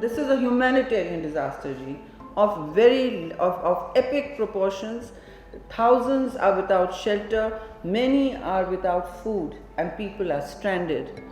This is a humanitarian disaster, ji, of epic proportions. Thousands are without shelter, many are without food, and people are stranded.